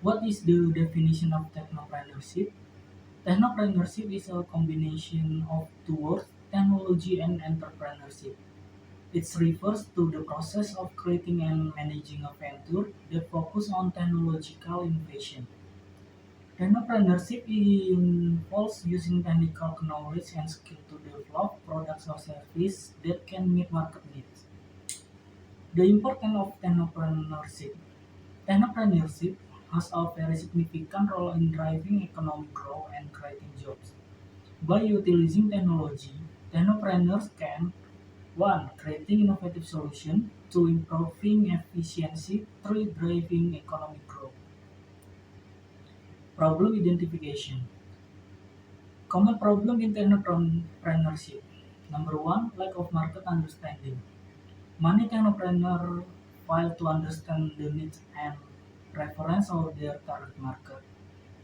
What is the definition of technopreneurship? Technopreneurship is a combination of two words, technology and entrepreneurship. It refers to the process of creating and managing a venture that focus on technological innovation. Entrepreneurship involves using technical knowledge and skill to develop products or services that can meet market needs. The importance of technopreneurship. Technopreneurship has a very significant role in driving economic growth and creating jobs. By utilizing technology, technopreneurs can 1. Creating innovative solutions, 2. Improving efficiency, 3. Driving economic growth. Problem identification. Common problem in entrepreneurship. Number one, lack of market understanding. Many entrepreneurs fail to understand the needs and preference of their target market.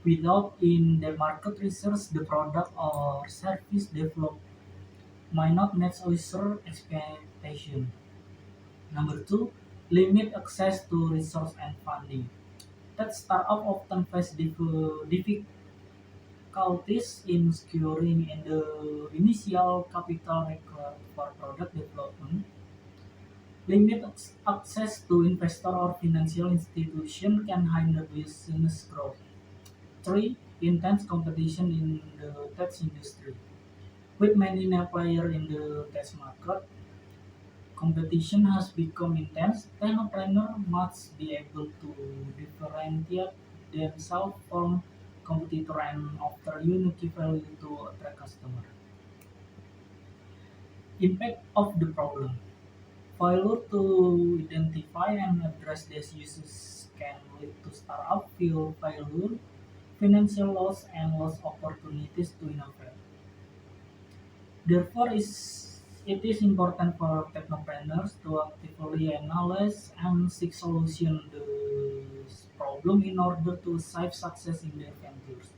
Without in-depth market research, the product or service developed might not match user expectation. Number two, limit access to resource and funding. That startup often face difficulties in securing in the initial capital required for product development. Limited access to investor or financial institution can hinder business growth. 3. Intense competition in the tech industry. With many new players in the tech market, competition has become intense. Entrepreneurs must be able to differentiate themselves from competitor and offer unique value to attract customers. Impact of the problem. Failure to identify and address these issues can lead to startup failure, financial loss, and lost opportunities to innovate. Therefore, it is important for technopreneurs to actively analyze and seek solution to this problem in order to achieve success in their ventures.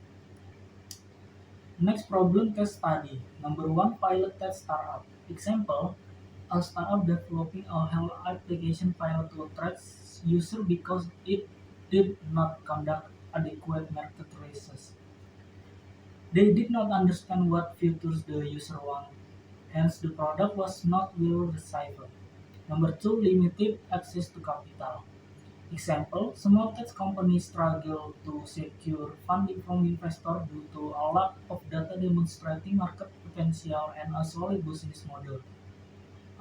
Next problem case study. Number one, pilot test startup. Example, a startup developing a health application failed to attract users because it did not conduct adequate market research. They did not understand what features the user want, hence the product was not well received. Number two, limited access to capital. Example, small tech companies struggle to secure funding from investors due to a lack of data demonstrating market potential and a solid business model.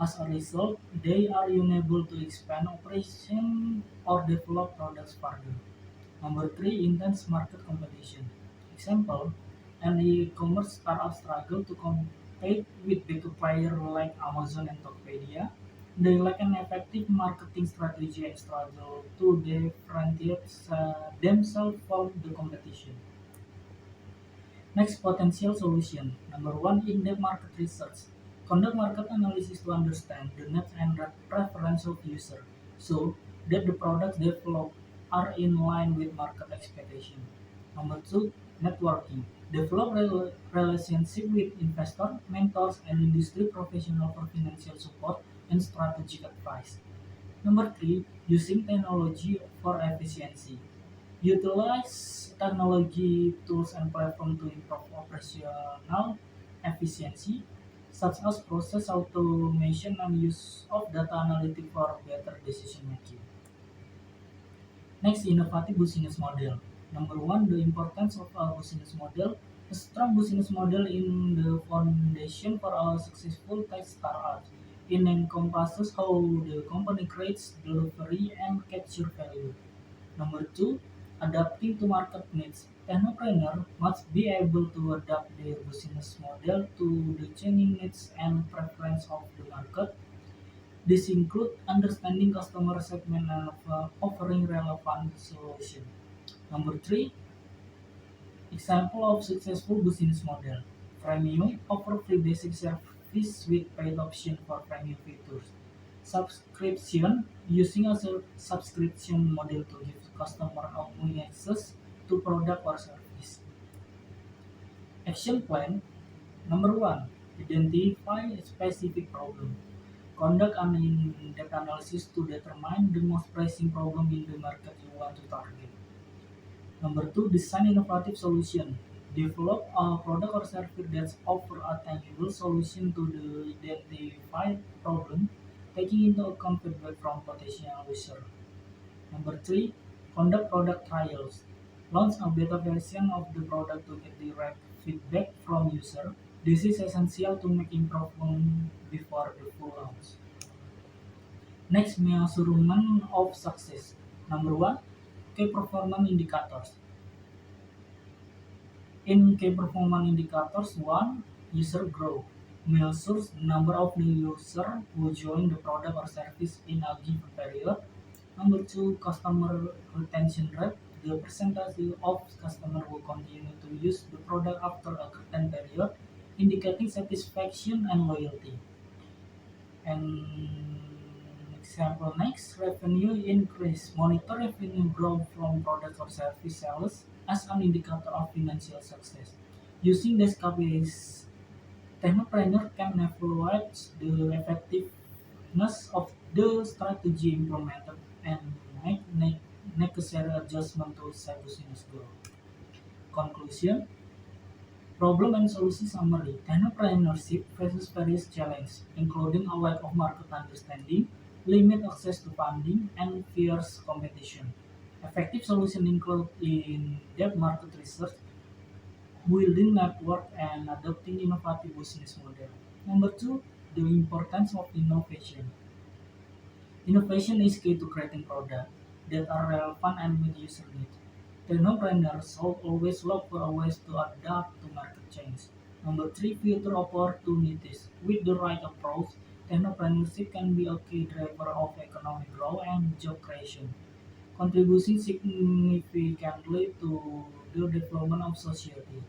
As a result, they are unable to expand operation or develop products further. Number three, intense market competition. Example, an e-commerce startup struggle to compete with big players like Amazon and Tokopedia. They lack an effective marketing strategy and struggle to differentiate themselves from the competition. Next, potential solution. Number one, in-depth market research. Conduct market analysis to understand the needs and preference of user, so that the products developed are in line with market expectation. Number two, networking. Develop relationship with investor, mentors, and industry professional for financial support and strategic advice. Number three, using technology for efficiency. Utilize technology tools and platform to improve operational efficiency, such as process automation and use of data analytics for better decision making. Next, innovative business model. Number one, the importance of a business model. A strong business model in the foundation for a successful tech startup. It encompasses how the company creates, delivery, and capture value. Number two, adapting to market needs. Entrepreneur must be able to adapt their business model to the changing needs and preference of the market. This includes understanding customer segment and offering relevant solution. Number three, example of successful business model. Freemium offer free basic service with paid option for premium features. Subscription using a subscription model to give customer only access to product or service. Action plan. Number one, identify a specific problem. Conduct an in-depth analysis to determine the most pressing problem in the market you want to target. Number two, design innovative solution. Develop a product or service that offer a tangible solution to the identified problem, taking into account feedback from potential users. Number three, conduct product trials. Launch a beta version of the product to get direct feedback from user. This is essential to make improvement before the full launch. Next, measurement of success. Number one, key performance indicators. In key performance indicators, one, user growth measures the number of new users who join the product or service in a given period. Number two, customer retention rate, the percentage of customers who continue to use the product after a certain period, indicating satisfaction and loyalty. And example next, revenue increase. Monitor revenue growth from product or service sales as an indicator of financial success. Using these KPIs, technopreneur can evaluate the effectiveness of the strategy implemented and make necessary adjustment to set business goal. Conclusion, problem and solution summary. Entrepreneurship faces various challenges, including a lack of market understanding, limited access to funding, and fierce competition. Effective solutions include in-depth market research, building network, and adopting innovative business model. Number two, the importance of innovation. Innovation is key to creating products that are relevant and meet user needs. Technopreneurs should always look for ways to adapt to market change. Number three, future opportunities. With the right approach, technopreneurship can be a key driver of economic growth and job creation, contributing significantly to the development of society.